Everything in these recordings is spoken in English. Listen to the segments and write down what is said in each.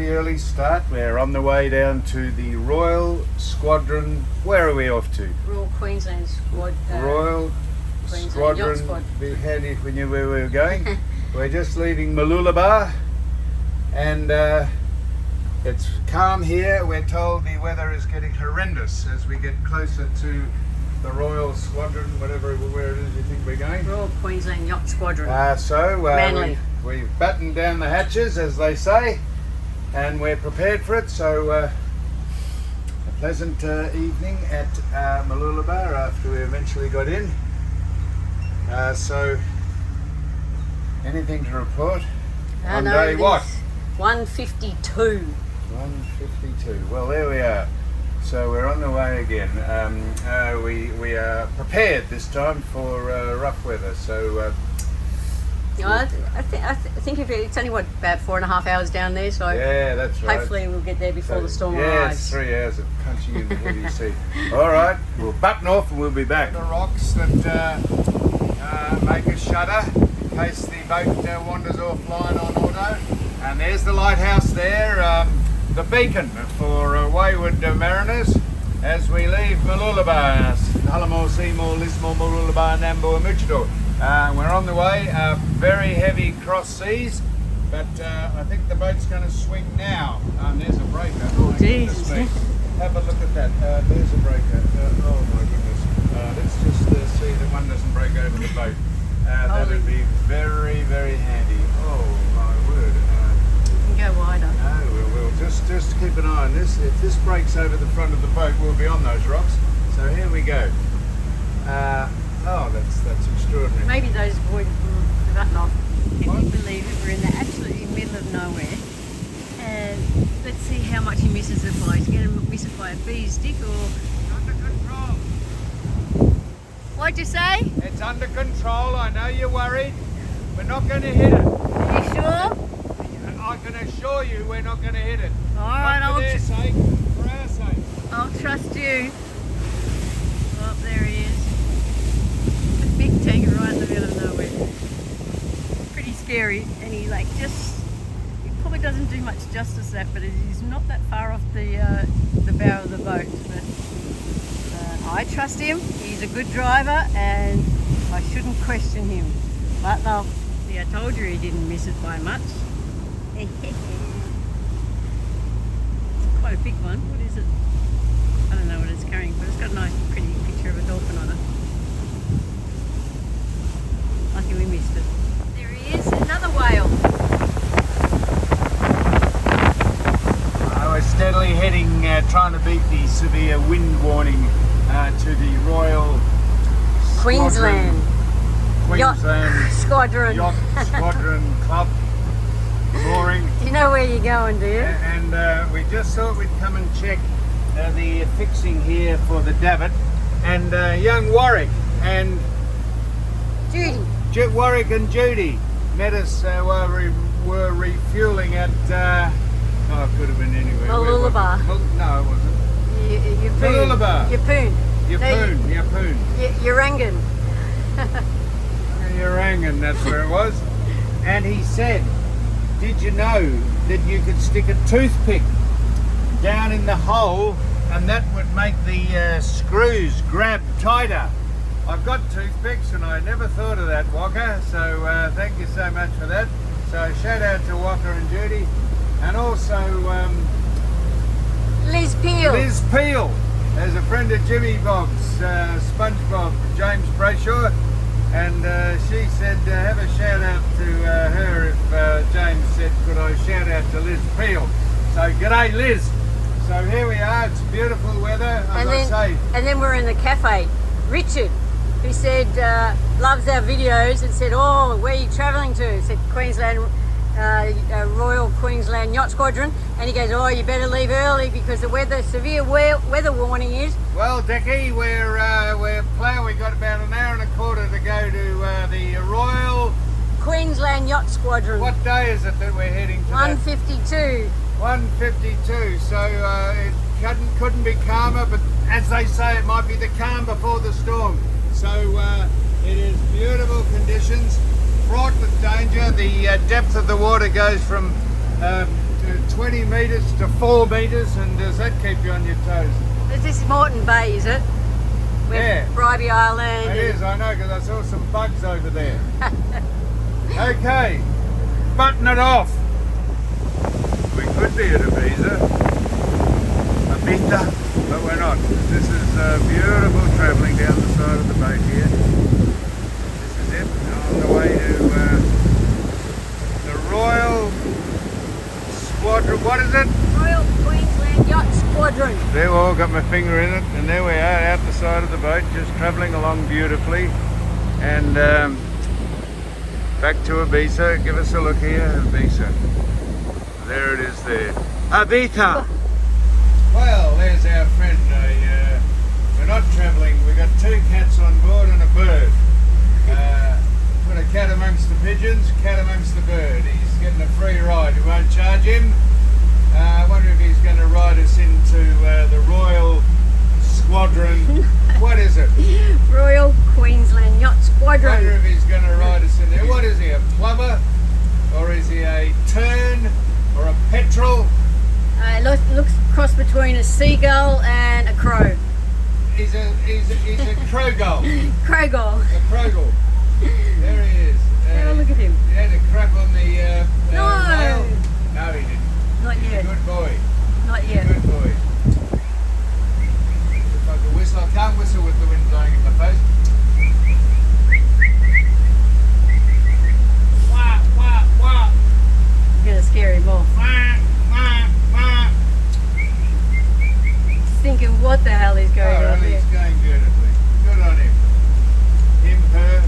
pretty early start. We're on the way down to the Royal Squadron. Where are we off to? Royal Queensland Royal Queensland Squadron. Yacht Squadron. Be handy if we knew where we were going. We're just leaving Mooloolaba, and it's calm here. We're told the weather is getting horrendous as we get closer to the Royal Squadron, where it is you think we're going. Royal Queensland Yacht Squadron. So we've battened down the hatches, as they say, and we're prepared for it. So a pleasant evening at Mooloolaba after we eventually got in. So anything to report? On day what? 152. 152. Well, there we are. So we're on the way again. We are prepared this time for rough weather. So I think if it's only about 4.5 hours down there. So yeah, that's right. Hopefully we'll get there before the storm arrives. arrives. It's 3 hours of punching in the heavy sea. All right, we'll button off and we'll be back. The rocks that make us shudder in case the boat wanders offline on auto. And there's the lighthouse there. The beacon for wayward mariners as we leave Mooloolaba, Hallamore, Seymour, Lismore, Mooloolaba, Nambour, Moorton. We're on the way, very heavy cross seas, but I think the boat's going to swing now. There's a breaker. Oh, Jesus. Have a look at that. There's a breaker. Oh my goodness. Let's just see that one doesn't break over the boat. That would be very, very handy. Oh my word. Go wider. No, we'll just keep an eye on this. If this breaks over the front of the boat, we'll be on those rocks. So here we go. Oh, that's extraordinary. Maybe those boys will button off. Can you believe it? We're in the absolutely middle of nowhere. And let's see how much he misses it by. He's going to miss it by a bee's stick or... Under control. What'd you say? It's under control. I know you're worried. We're not going to hit it. Are you sure? I can assure you we're not going to hit it. All right, not for their sake, for our sake. I'll trust you. Oh, there he is. The big tanker right in the middle of nowhere. Pretty scary, and he he probably doesn't do much justice to that, but he's not that far off the bow of the boat. But I trust him. He's a good driver, and I shouldn't question him. But no, see, I told you he didn't miss it by much. It's quite a big one. What is it? I don't know what it's carrying, but it's got a nice, pretty picture of a dolphin on it. Lucky we missed it. There he is, another whale. We're steadily heading, trying to beat the severe wind warning to the Royal Queensland Yacht Squadron. Yacht Squadron Club. Mooring. Do you know where you're going, do you? And we just thought we'd come and check the fixing here for the davit. And young Warwick and Judy. Warwick and Judy met us while we were refueling at, it could have been anywhere. Mooloolaba. No, it wasn't. Mooloolaba. Yapoon. Urangan. Urangan, that's where it was. And he said, did you know that you could stick a toothpick down in the hole and that would make the screws grab tighter? I've got toothpicks and I never thought of that, Walker, so thank you so much for that. So shout out to Walker and Judy, and also Liz Peel. Liz Peel, as a friend of Jimmy Bob's, SpongeBob, James Brayshaw. And she said, have a shout out to her if James said, could I shout out to Liz Peel? So, g'day Liz. So here we are, it's beautiful weather, as I say. And then we're in the cafe. Richard, who said, loves our videos, and said, oh, where are you travelling to? Said Queensland, Royal Queensland Yacht Squadron. And he goes, oh, you better leave early because the severe weather warning is. Well, Dickie, we're ploughing. We've got about an hour and a quarter to go to the Royal Queensland Yacht Squadron. What day is it that we're heading to? 152. 152. So it couldn't be calmer, but as they say, it might be the calm before the storm. So it is beautiful conditions, fraught with danger. The depth of the water goes from 20 metres to 4 metres, and does that keep you on your toes? This is Moreton Bay, is it? With Yeah. Bribey Island. It is, I know, because I saw some bugs over there. Okay, button it off. We could be at Ibiza, but we're not. This is beautiful travelling down the side of the boat here. This is it, on the way to the Royal Squadron. What is it? Royal Queensland Yacht Squadron. There, all got my finger in it, and there we are out the side of the boat, just travelling along beautifully. And back to Ibiza. Give us a look here, Ibiza. There it is there. Ibiza! Well, there's our friend. We're not travelling. We've got 2 cats on board and a bird. Put a cat amongst the pigeons, cat amongst the bird. He's getting a free ride. We won't charge him. I wonder if he's going to ride us into the Royal Squadron. What is it? Royal Queensland Yacht I Squadron. wonder if he's going to ride us in there. What is he, a plumber? Or is he a tern? Or a petrol? It looks cross between a seagull and a crow. He's a crowgull. Crowgull. A crowgull. There he is. Have a look at him. He had a crap on the No. rail. No, he didn't. Not He's yet. a good boy. Not yet. Good boy. If I could whistle, I can't whistle with the wind blowing in my face. Wah, wah, wah. I'm going to scare him off. Wah, wah, wah. Thinking what the hell is going Oh, on really, here. he's going beautifully. Good on him. Him, her.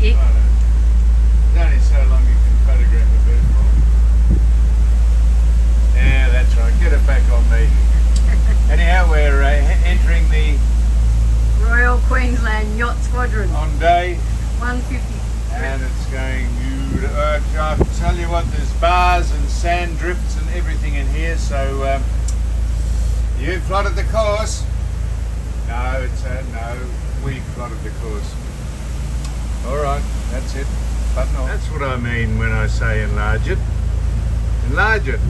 It, I don't know. It's only so long you can photograph a bird for. Yeah, that's right. Get it back on me. Anyhow, we're entering the Royal Queensland Yacht Squadron. on day, 150. and it's going beautiful. I tell you what, there's bars and sand drifts and everything in here. So you plotted the course. No, no. We plotted the course. All right, that's it. Button on. That's what I mean when I say enlarge it. Enlarge it.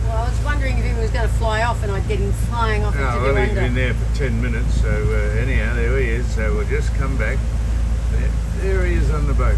Well, I was wondering if he was going to fly off and I'd get him flying off into Oh, the well, he's window. been there for 10 minutes, so anyhow, there he is. So we'll just come back. There he is on the boat.